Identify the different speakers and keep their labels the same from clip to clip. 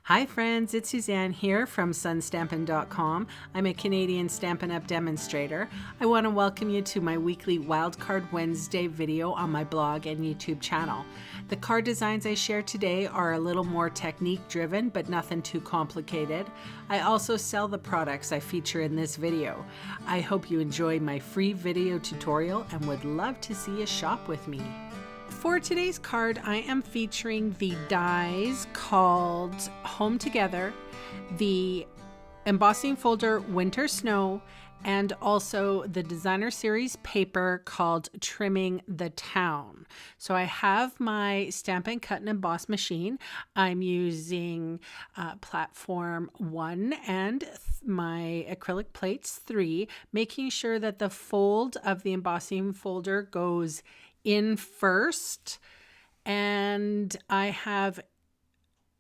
Speaker 1: Hi friends, it's Suzanne here from sunstampin.com. I'm a Canadian Stampin' Up! Demonstrator. I want to welcome you to my weekly Wildcard Wednesday video on my blog and YouTube channel. The card designs I share today are a little more technique driven, but nothing too complicated. I also sell the products I feature in this video. I hope you enjoy my free video tutorial and would love to see you shop with me. For today's card, I am featuring the dies called Home Together, the embossing folder Winter Snow, and also the designer series paper called Trimming the Town. So I have my Stampin' Cut and Emboss machine. I'm using platform 1 and my acrylic plates 3, making sure that the fold of the embossing folder goes in first, and I have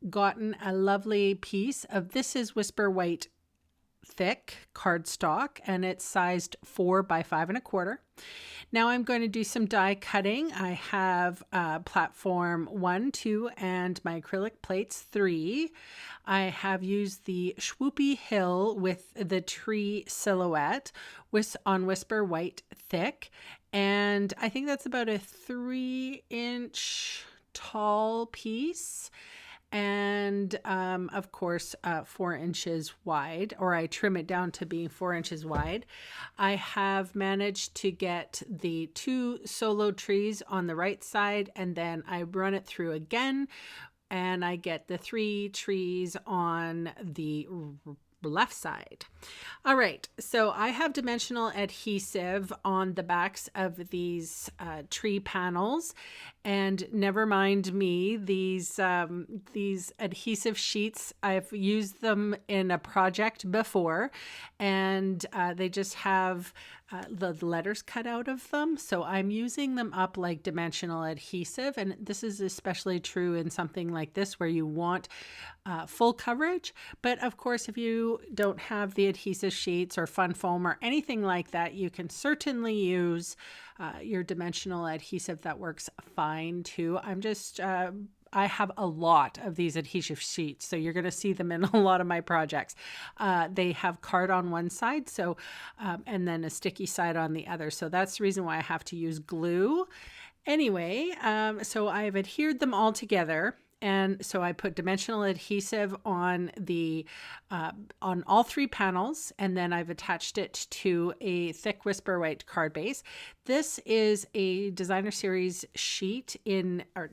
Speaker 1: gotten a lovely piece of this is Whisper White thick cardstock, and it's sized 4 by 5 1/4. Now I'm going to do some die cutting. I have platform 1, 2, and my acrylic plates 3. I have used the Swoopy Hill with the tree silhouette on Whisper White thick, and I think that's about a 3-inch tall piece, and of course 4 inches wide, or I trim it down to being 4 inches wide. I have managed to get the 2 solo trees on the right side, and then I run it through again and I get the 3 trees on the left side. All right, so I have dimensional adhesive on the backs of these tree panels, and never mind me, these adhesive sheets, I've used them in a project before, and they just have the letters cut out of them, so I'm using them up like dimensional adhesive, and this is especially true in something like this where you want full coverage. But of course, if you don't have the adhesive sheets or fun foam or anything like that, you can certainly use your dimensional adhesive. That works fine too. I have a lot of these adhesive sheets, so you're going to see them in a lot of my projects. They have card on one side, so and then a sticky side on the other. So that's the reason why I have to use glue. Anyway, so I've adhered them all together. And so I put dimensional adhesive on on all 3 panels, and then I've attached it to a thick Whisper White card base. This is a designer series sheet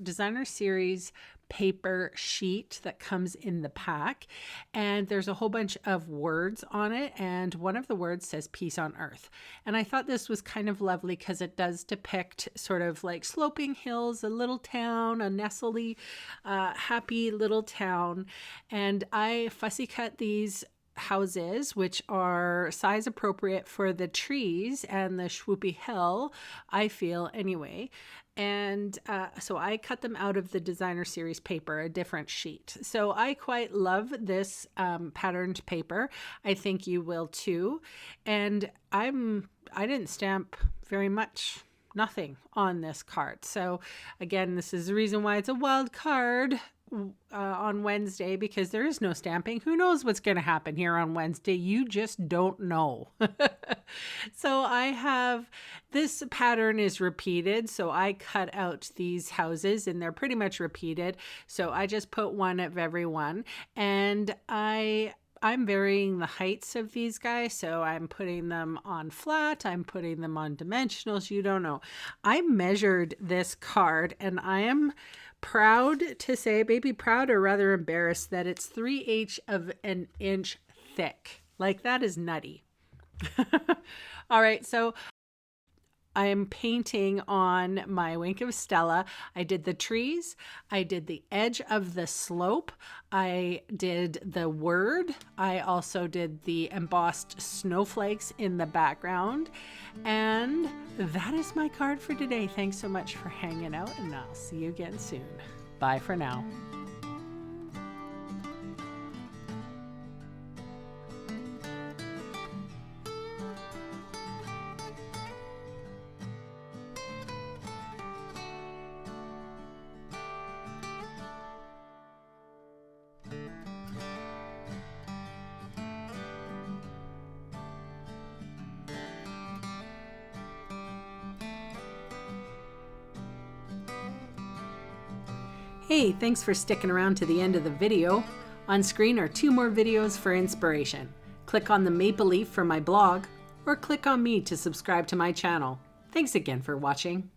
Speaker 1: designer series paper sheet that comes in the pack, and there's a whole bunch of words on it, and one of the words says peace on earth. And I thought this was kind of lovely because it does depict sort of like sloping hills, a little town, a nestly happy little town. And I fussy cut these houses, which are size appropriate for the trees and the Swoopy Hill, I feel anyway. And so I cut them out of the designer series paper, a different sheet. So I quite love this patterned paper. I think you will too. And I didn't stamp very much, nothing on this card. So again, this is the reason why it's a wild card on Wednesday, because there is no stamping. Who knows what's going to happen here on Wednesday? You just don't know. So I have, this pattern is repeated, so I cut out these houses and they're pretty much repeated. So I just put one of every one, and I'm varying the heights of these guys, so I'm putting them on flat, I'm putting them on dimensionals, you don't know. I measured this card, and I am proud to say, maybe proud or rather embarrassed, that it's 3/8 of an inch thick. Like, that is nutty. All right, so I am painting on my Wink of Stella. I did the trees, I did the edge of the slope, I did the word, I also did the embossed snowflakes in the background, and that is my card for today. Thanks so much for hanging out, and I'll see you again soon. Bye for now. Hey, thanks for sticking around to the end of the video. On screen are 2 more videos for inspiration. Click on the maple leaf for my blog, or click on me to subscribe to my channel. Thanks again for watching.